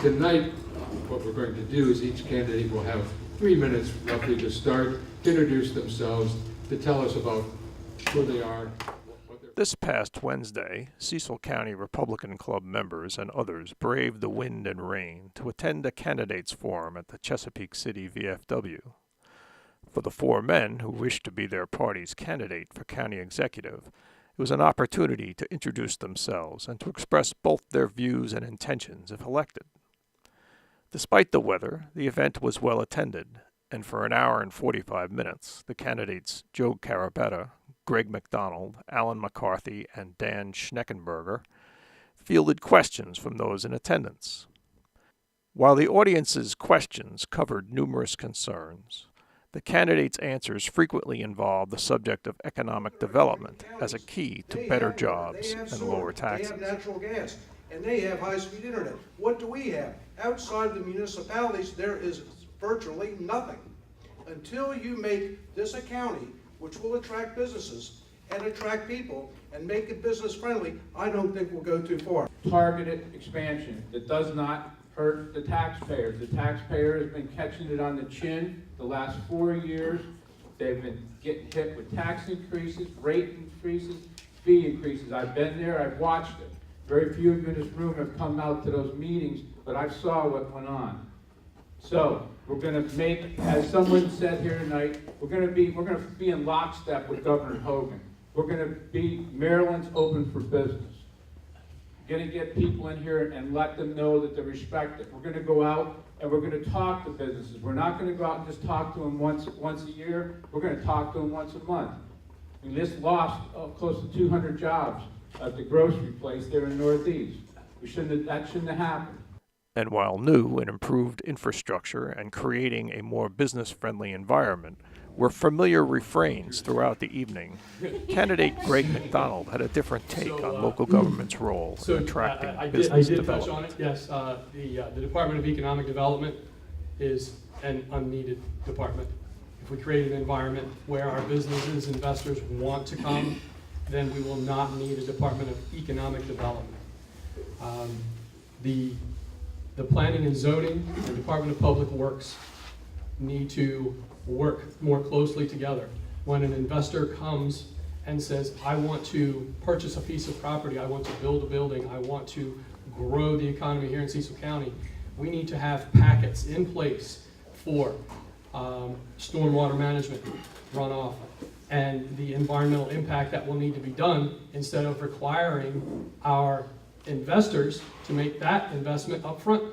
Tonight, what we're going to do is each candidate will have 3 minutes roughly to start, to introduce themselves, to tell us about who they are. This past Wednesday, Cecil County Republican Club members and others braved the wind and rain to attend a candidates forum at the Chesapeake City VFW. For the 4 men who wished to be their party's candidate for county executive, it was an opportunity to introduce themselves and to express both their views and intentions if elected. Despite the weather, the event was well attended, and for an hour and 45 minutes, the candidates Joe Carabetta, Greg McDonald, Alan McCarthy, and Dan Schneckenberger fielded questions from those in attendance. While the audience's questions covered numerous concerns, the candidates' answers frequently involved the subject of economic development as a key to better jobs and lower taxes. They have natural gas, and they have high-speed internet. What do we have? Outside the municipalities, there is virtually nothing. Until you make this a county which will attract businesses and attract people and make it business friendly, I don't think we'll go too far. Targeted expansion that does not hurt the taxpayers. The taxpayer has been catching it on the chin the last 4 years. They've been getting hit with tax increases, rate increases, fee increases. I've been there, I've watched it. Very few of you in this room have come out to those meetings, but I saw what went on. So we're going to make, as someone said here tonight, we're going to be in lockstep with Governor Hogan. We're going to be Maryland's open for business. We're going to get people in here and let them know that they're respected. We're going to go out and we're going to talk to businesses. We're not going to go out and just talk to them once a year. We're going to talk to them once a month. We just lost close to 200 jobs at the grocery place there in Northeast. That shouldn't have happened. And while new and improved infrastructure and creating a more business-friendly environment were familiar refrains throughout the evening, candidate Greg McDonald had a different take on local government's role in attracting business development. I did touch on it, yes. The Department of Economic Development is an unneeded department. If we create an environment where our businesses, investors want to come, then we will not need a Department of Economic Development. The Planning and Zoning and Department of Public Works need to work more closely together. When an investor comes and says, I want to purchase a piece of property, I want to build a building, I want to grow the economy here in Cecil County, we need to have packets in place for stormwater management, runoff, and the environmental impact that will need to be done, instead of requiring our investors to make that investment up front.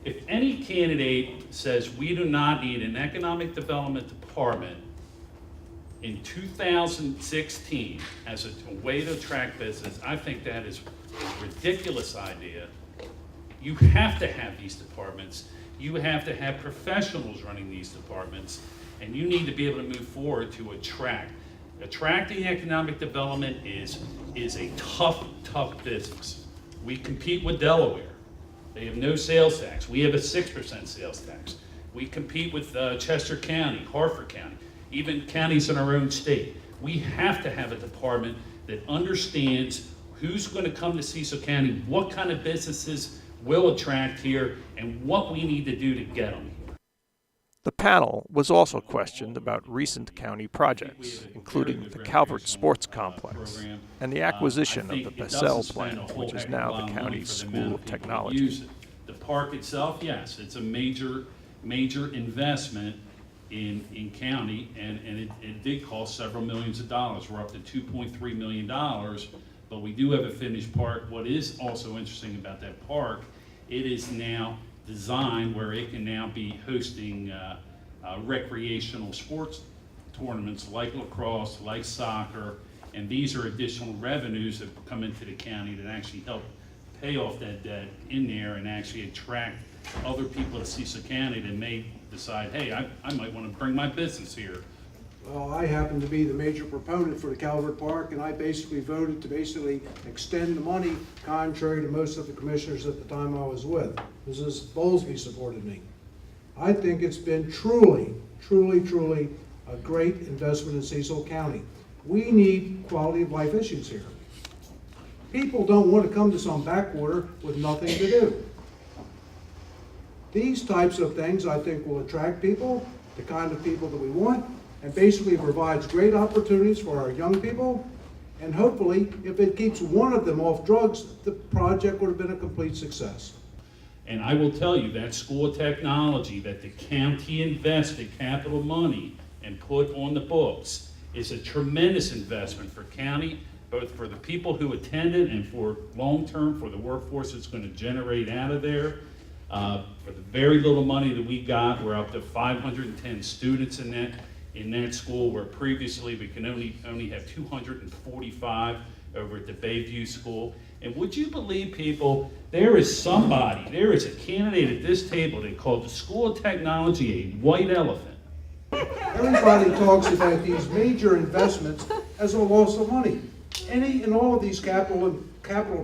If any candidate says we do not need an economic development department in 2016 as a way to attract business, I think that is a ridiculous idea. You have to have these departments. You have to have professionals running these departments, and you need to be able to move forward to attract. Attracting economic development is a tough business. We compete with Delaware. They have no sales tax. We have a 6% sales tax. We compete with Chester County, Harford County, even counties in our own state. We have to have a department that understands who's going to come to Cecil County, what kind of businesses will attract here, and what we need to do to get them here. The panel was also questioned about recent county projects, including the Calvert Sports Complex and the acquisition of the Bessel plant, which is now the county's School of Technology. The park itself, yes, it's a major investment in county, and it did cost several millions of dollars. We're up to $2.3 million, but we do have a finished park. What is also interesting about that park, it is now designed where it can now be hosting recreational sports tournaments like lacrosse, like soccer, and these are additional revenues that come into the county that actually help pay off that debt in there and actually attract other people to Cecil County that may decide, hey, I might want to bring my business here. Well, I happen to be the major proponent for the Calvert Park, and I basically voted to extend the money, contrary to most of the commissioners at the time I was with. Mrs. Bowlesby supported me. I think it's been truly a great investment in Cecil County. We need quality of life issues here. People don't want to come to some backwater with nothing to do. These types of things, I think, will attract people, the kind of people that we want, and basically provides great opportunities for our young people. And hopefully, if it keeps one of them off drugs, the project would have been a complete success. And I will tell you, that school of technology that the county invested capital money and put on the books is a tremendous investment for county, both for the people who attended and for long-term, for the workforce it's going to generate out of there. For the very little money that we got, we're up to 510 students in that school, where previously we can only have 245 over at the Bayview School. And would you believe, people, there is a candidate at this table that called the School of Technology a white elephant. Everybody talks about these major investments as a loss of money. Any and all of these capital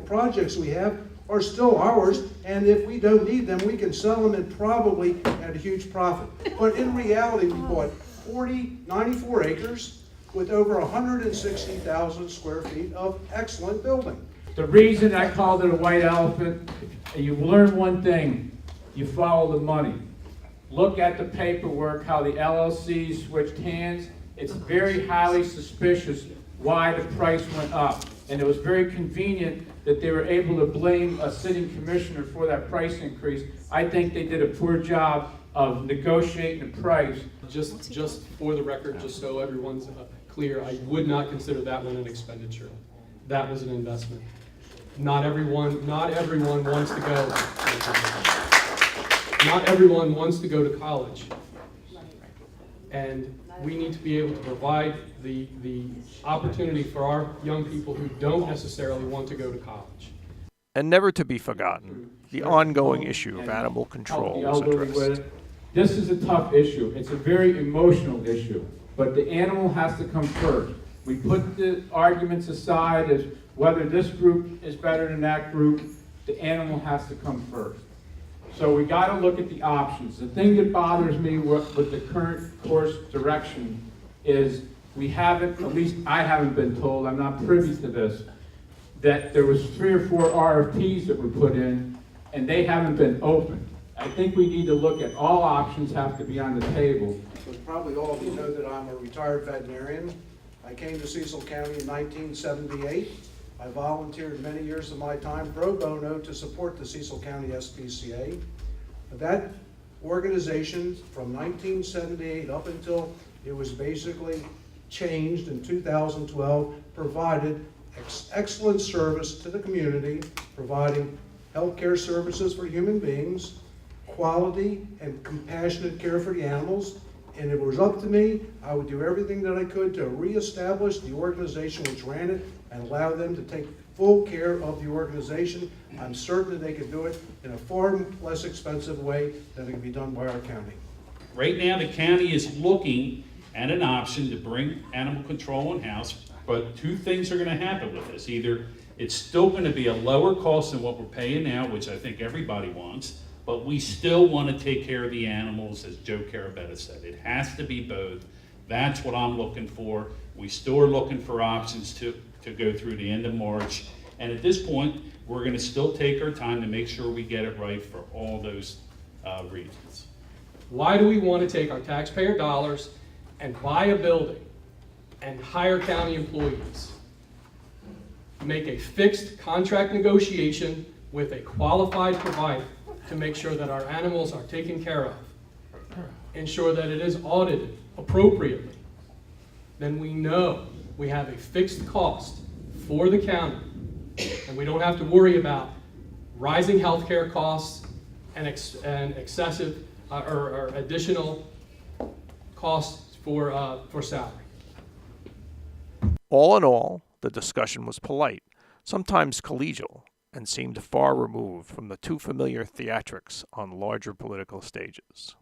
projects we have are still ours, and if we don't need them, we can sell them and probably at a huge profit. But in reality, we bought 94 acres with over 160,000 square feet of excellent building. The reason I called it a white elephant, you learn one thing, you follow the money. Look at the paperwork, how the LLCs switched hands. It's very highly suspicious why the price went up. And it was very convenient that they were able to blame a sitting commissioner for that price increase. I think they did a poor job of negotiating the price. Just for the record, just so everyone's clear, I would not consider that one an expenditure. That was an investment. Not everyone wants to go. Not everyone wants to go to college. And we need to be able to provide the opportunity for our young people who don't necessarily want to go to college. And never to be forgotten, the ongoing issue of animal control was addressed. This is a tough issue. It's a very emotional issue, but the animal has to come first. We put the arguments aside as whether this group is better than that group. The animal has to come first. So we got to look at the options. The thing that bothers me with the current course direction is we haven't, at least I haven't been told, I'm not privy to this, that there was 3 or 4 RFPs that were put in and they haven't been opened. I think we need to look at all options have to be on the table. But probably all of you know that I'm a retired veterinarian. I came to Cecil County in 1978. I volunteered many years of my time pro bono to support the Cecil County SPCA. That organization from 1978 up until it was basically changed in 2012 provided excellent service to the community, providing healthcare services for human beings, quality and compassionate care for the animals. And if it was up to me, I would do everything that I could to reestablish the organization which ran it and allow them to take full care of the organization. I'm certain that they could do it in a far less expensive way than it can be done by our county. Right now, the county is looking at an option to bring animal control in-house, but 2 things are going to happen with this. Either it's still going to be a lower cost than what we're paying now, which I think everybody wants, but we still want to take care of the animals, as Joe Carabetta said. It has to be both. That's what I'm looking for. We still are looking for options to go through the end of March. And at this point, we're going to still take our time to make sure we get it right for all those reasons. Why do we want to take our taxpayer dollars and buy a building and hire county employees? Make a fixed contract negotiation with a qualified provider to make sure that our animals are taken care of, ensure that it is audited appropriately. Then we know we have a fixed cost for the county, and we don't have to worry about rising healthcare costs and excessive or additional costs for salary. All in all, the discussion was polite, sometimes collegial, and seemed far removed from the too familiar theatrics on larger political stages.